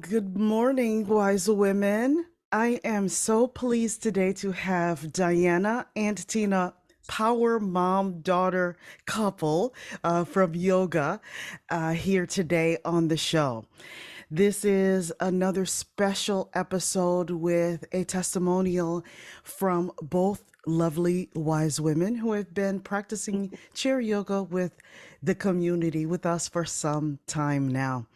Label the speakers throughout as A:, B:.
A: Good morning, wise women. I am so pleased today to have Diana and Tina, power mom daughter couple from yoga, here today on the show. This is another special episode with a testimonial from both lovely wise women who have been practicing chair yoga with the community with us for some time now.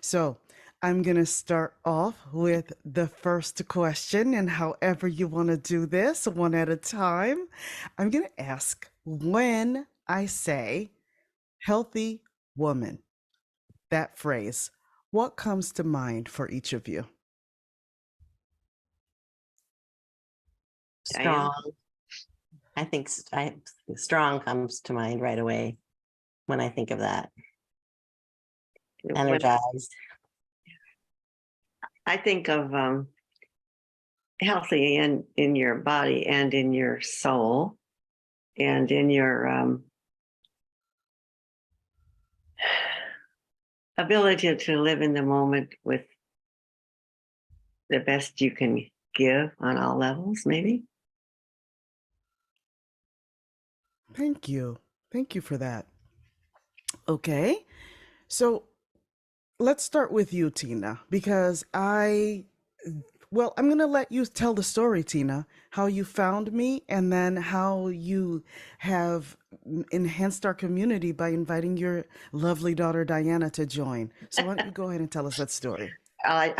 A: So, I'm going to start off with the first question, and however you want to do this, one at a time, I'm going to ask when I say healthy woman, that phrase, what comes to mind for each of you?
B: Diane?
C: Strong. Strong comes to mind right away when I think of that. Energized.
B: I think of healthy in your body and in your soul and in your ability to live in the moment with the best you can give on all levels, maybe.
A: Thank you. Thank you for that. Okay. So let's start with you, Tina, because I'm going to let you tell the story, Tina, how you found me and then how you have enhanced our community by inviting your lovely daughter, Diana, to join. So why don't you go ahead and tell us that story?
B: I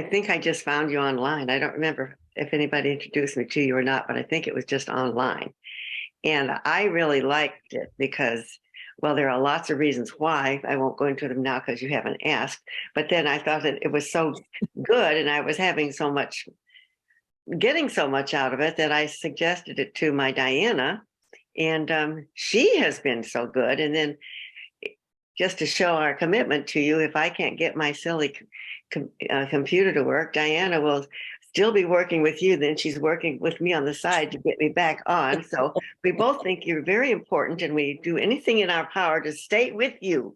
B: think I just found you online. I don't remember if anybody introduced me to you or not, but I think it was just online. And I really liked it because, well, there are lots of reasons why. I won't go into them now because you haven't asked. But then I thought that it was so good and I was getting so much out of it that I suggested it to my Diana. And she has been so good. And then just to show our commitment to you, if I can't get my silly computer to work, Diana will still be working with you. Then she's working with me on the side to get me back on. So we both think you're very important and we do anything in our power to stay with you.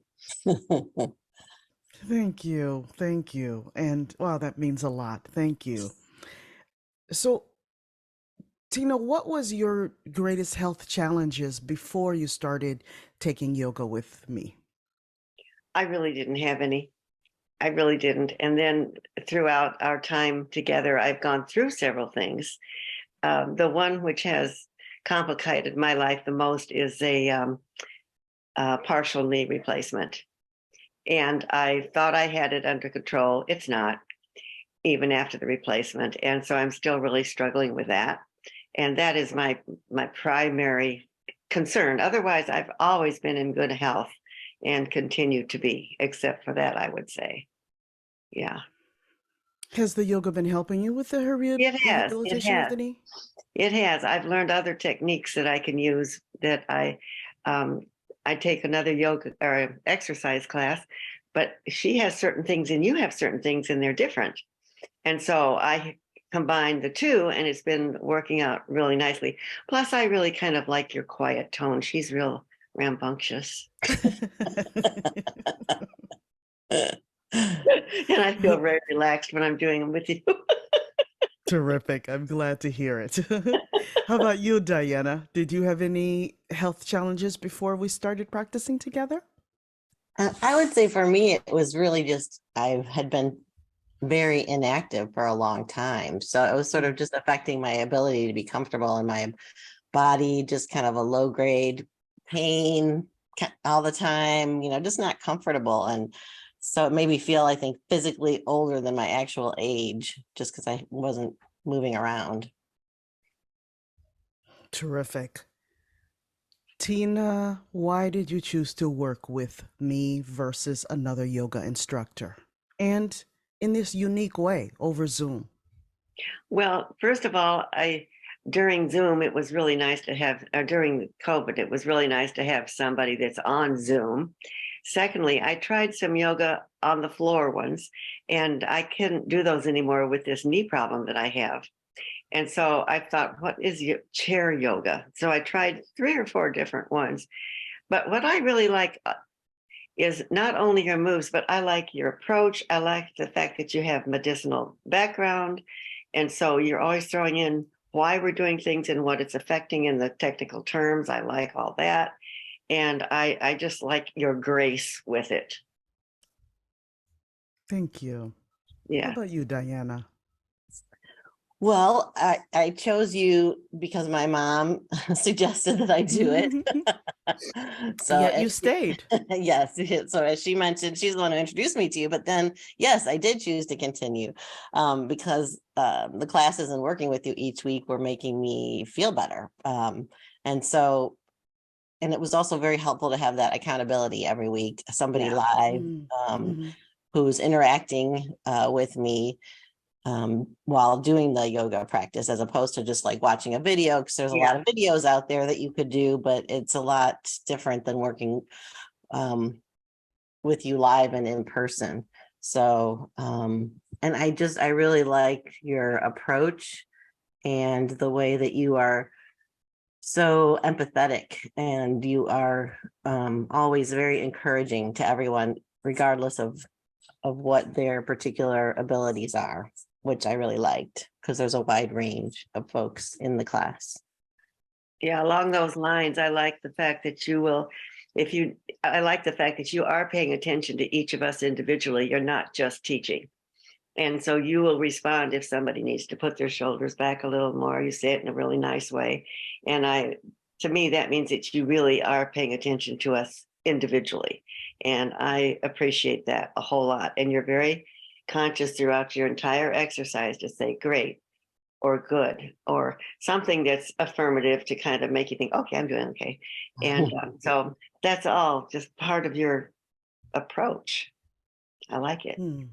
A: Thank you. Thank you. And wow, that means a lot. Thank you. So, Tina, what was your greatest health challenges before you started taking yoga with me?
B: I really didn't have any. I really didn't. And then throughout our time together, I've gone through several things. The one which has complicated my life the most is a partial knee replacement. And I thought I had it under control. It's not, even after the replacement. And so I'm still really struggling with that. And that is my primary concern. Otherwise, I've always been in good health and continue to be, except for that, I would say. Yeah.
A: Has the yoga been helping you with the rehabilitation of the knee?
B: It has. I've learned other techniques that I can use that I take another yoga or exercise class, but she has certain things and you have certain things and they're different. And so I combined the two and it's been working out really nicely. Plus, I really kind of like your quiet tone. She's real rambunctious. And I feel very relaxed when I'm doing them with you.
A: Terrific. I'm glad to hear it. How about you, Diana? Did you have any health challenges before we started practicing together?
C: I would say for me, it was really just, I had been very inactive for a long time. So it was sort of just affecting my ability to be comfortable in my body, just kind of a low grade pain all the time, just not comfortable. And so it made me feel, I think, physically older than my actual age, just because I wasn't moving around.
A: Terrific. Tina, why did you choose to work with me versus another yoga instructor? And in this unique way over Zoom?
B: Well, first of all, during Zoom, it was really nice to have, or during COVID, it was really nice to have somebody that's on Zoom. Secondly, I tried some yoga on the floor once, and I couldn't do those anymore with this knee problem that I have. And so I thought, what is chair yoga? So I tried 3 or 4 different ones. But what I really like is not only your moves, but I like your approach. I like the fact that you have medicinal background. And so you're always throwing in why we're doing things and what it's affecting in the technical terms. I like all that. And I just like your grace with it.
A: Thank you. How
B: Yeah.
A: about you, Diana?
C: Well, I chose you because my mom suggested that I do it. So
A: Yet you stayed.
C: yes, so as she mentioned, she's the one who introduced me to you, but then yes, I did choose to continue because the classes and working with you each week were making me feel better. And so, and it was also very helpful to have that accountability every week, somebody
B: Yeah.
C: live
A: Mm-hmm.
C: who's interacting with me while doing the yoga practice, as opposed to just like watching a video, because there's a lot
B: Yeah.
C: of videos out there that you could do, but it's a lot different than working with you live and in person. So, and I really like your approach and the way that you are so empathetic, and you are always very encouraging to everyone, regardless of what their particular abilities are, which I really liked because there's a wide range of folks in the class.
B: Yeah, along those lines, I like the fact that you will, I like the fact that you are paying attention to each of us individually. You're not just teaching. And so you will respond if somebody needs to put their shoulders back a little more. You say it in a really nice way. And to me, that means that you really are paying attention to us individually. And I appreciate that a whole lot. And you're very conscious throughout your entire exercise to say great or good or something that's affirmative to kind of make you think, okay, I'm doing okay. And so that's all just part of your approach. I like it.
A: Hmm.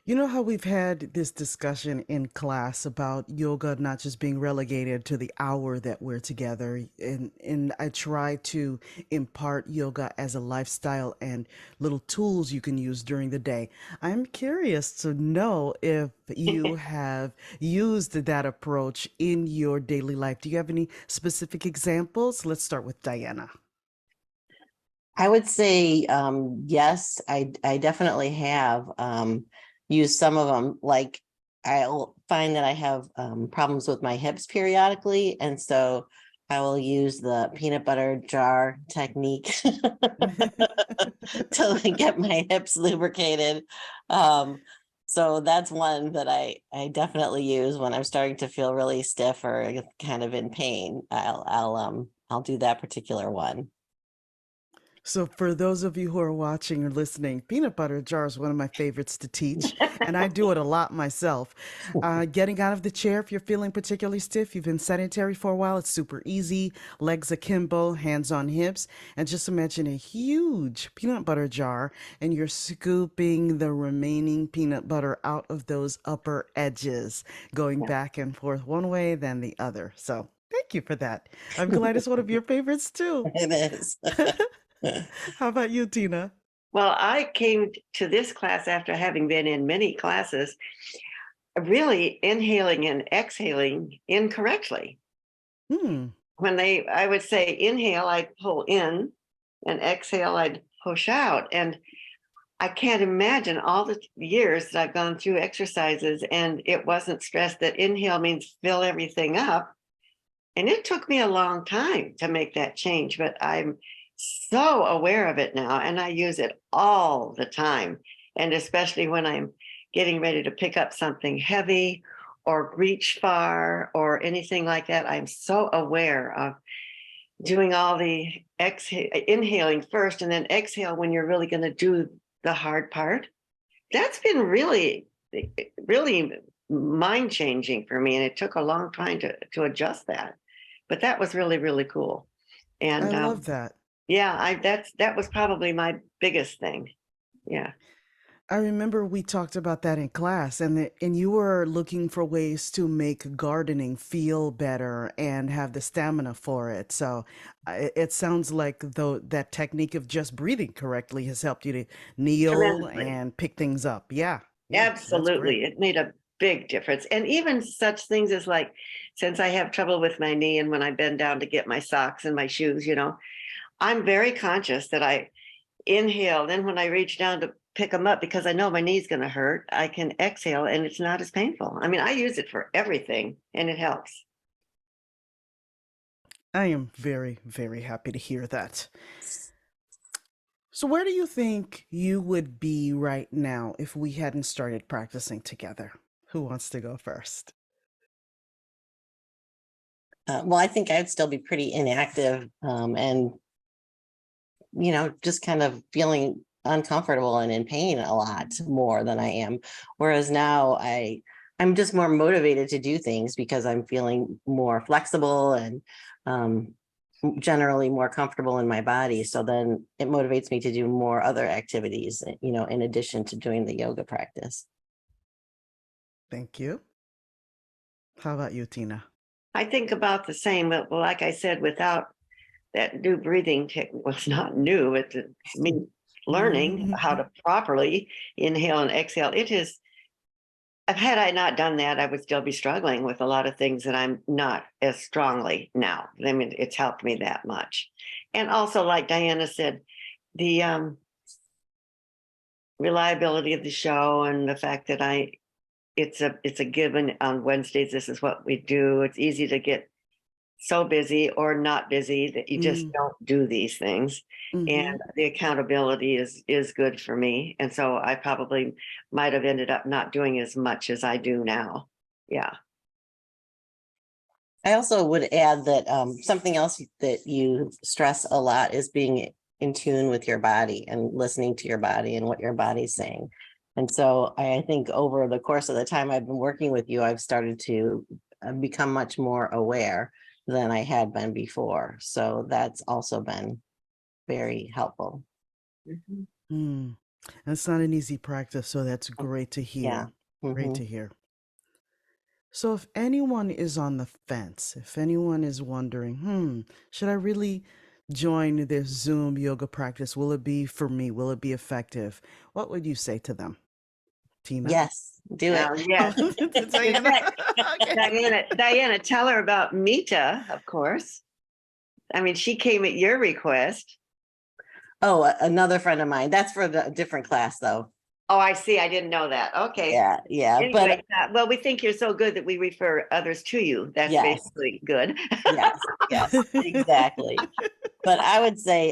A: You know how we've had this discussion in class about yoga not just being relegated to the hour that we're together, and I try to impart yoga as a lifestyle and little tools you can use during the day. I'm curious to know if you have used that approach in your daily life. Do you have any specific examples? Let's start with Diana.
C: I would say yes, I definitely have used some of them. Like I'll find that I have problems with my hips periodically, and so I will use the peanut butter jar technique to get my hips lubricated. So that's one that I definitely use when I'm starting to feel really stiff or kind of in pain. I'll do that particular one.
A: So, for those of you who are watching or listening, peanut butter jar is one of my favorites to teach, and I do it a lot myself. Getting out of the chair if you're feeling particularly stiff, you've been sedentary for a while, it's super easy. Legs akimbo, hands on hips, and just imagine a huge peanut butter jar, and you're scooping the remaining peanut butter out of those upper edges, going
B: Yeah.
A: back and forth one way, then the other. So, thank you for that. I'm glad it's one of your favorites too.
C: It is.
A: How about you, Tina?
B: Well, I came to this class after having been in many classes, really inhaling and exhaling incorrectly.
A: Hmm.
B: I would say inhale, I'd pull in, and exhale, I'd push out. And I can't imagine all the years that I've gone through exercises, and it wasn't stressed that inhale means fill everything up. And it took me a long time to make that change, but I'm so aware of it now, and I use it all the time. And especially when I'm getting ready to pick up something heavy or reach far or anything like that, I'm so aware of doing all the inhaling first and then exhale when you're really going to do the hard part. That's been really, really mind changing for me. And it took a long time to adjust that. But that was really, really cool.
A: I
B: And
A: love that.
B: yeah, that was probably my biggest thing. Yeah.
A: I remember we talked about that in class, and you were looking for ways to make gardening feel better and have the stamina for it. So it sounds like though that technique of just breathing correctly has helped you to kneel
B: Tremendously.
A: and pick things up. Yeah, yeah, that's great.
B: Absolutely. It made a big difference. And even such things as like, since I have trouble with my knee and when I bend down to get my socks and my shoes, I'm very conscious that inhale. Then when I reach down to pick them up, because I know my knee's going to hurt, I can exhale and it's not as painful. I mean, I use it for everything and it helps.
A: I am very, very happy to hear that. So, where do you think you would be right now if we hadn't started practicing together? Who wants to go first?
C: Well, I think I'd still be pretty inactive, and just kind of feeling uncomfortable and in pain a lot more than I am. Whereas now I'm just more motivated to do things because I'm feeling more flexible and generally more comfortable in my body. So then it motivates me to do more other activities, in addition to doing the yoga practice.
A: Thank you. How about you, Tina?
B: I think about the same, but like I said, without that new breathing technique, well, it's not new, it's me learning how to properly inhale and exhale. Had I not done that, I would still be struggling with a lot of things that I'm not as strongly now. I mean, it's helped me that much. And also, like Diana said, the reliability of the show and the fact that it's a given on Wednesdays. This is what we do. It's easy to get so busy or not busy that you just don't do these things. And the accountability is good for me. And so I probably might have ended up not doing as much as I do now. Yeah.
C: I also would add that something else that you stress a lot is being in tune with your body and listening to your body and what your body's saying. And so I think over the course of the time I've been working with you, I've started to become much more aware than I had been before. So that's also been very helpful.
A: That's not an easy practice, so that's great to hear.
C: Yeah.
A: Great to hear. So if anyone is on the fence, if anyone is wondering, should I really join this Zoom yoga practice? Will it be for me? Will it be effective? What would you say to them, Tina?
C: Yes, do it.
B: Yes.
A: Diana? Okay.
B: Diana, tell her about Mita, of course. I mean, she came at your request.
C: Oh, another friend of mine. That's for the different class, though.
B: Oh, I see. I didn't know that. Okay.
C: Yeah.
B: Anyway, well, we think you're so good that we refer others to you. That's basically good.
C: Yes, exactly. But I would say,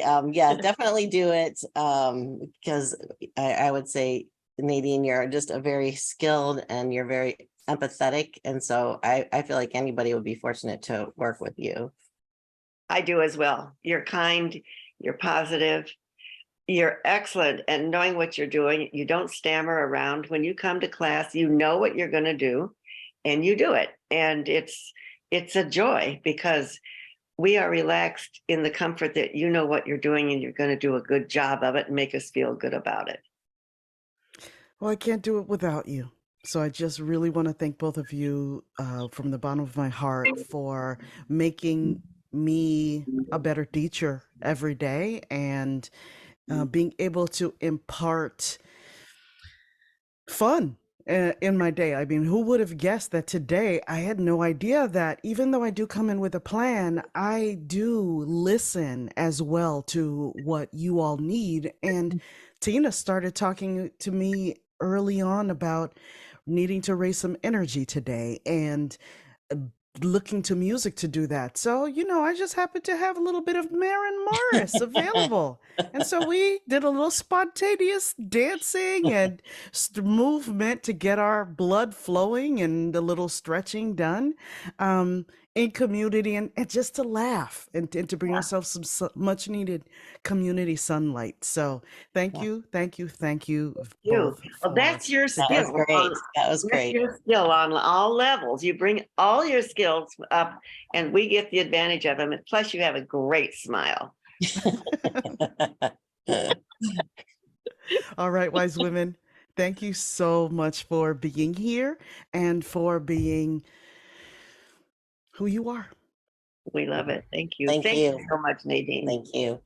C: definitely do it. Because I would say, Nadine, you're just a very skilled and you're very empathetic. And so I feel like anybody would be fortunate to work with you.
B: I do as well. You're kind, you're positive, you're excellent at knowing what you're doing. You don't stammer around. When you come to class, you know what you're going to do and you do it. And it's a joy because we are relaxed in the comfort that you know what you're doing and you're going to do a good job of it and make us feel good about it.
A: Well, I can't do it without you. So I just really want to thank both of you from the bottom of my heart for making me a better teacher every day and being able to impart fun in my day. I mean, who would have guessed that today I had no idea that even though I do come in with a plan, I do listen as well to what you all need. And Tina started talking to me early on about needing to raise some energy today and looking to music to do that. So, I just happened to have a little bit of Maren Morris available. And so we did a little spontaneous dancing and movement to get our blood flowing and a little stretching done in community and just to laugh and to bring ourselves some much needed community sunlight. So thank you both.
B: Well, that's your skill.
C: That was great. That was great.
B: That's your skill on all levels. You bring all your skills up and we get the advantage of them. And plus you have a great smile.
A: All right, wise women. Thank you so much for being here and for being who you are.
B: We love it. Thank you.
C: Thank you
B: so much, Nadine.
C: Thank you.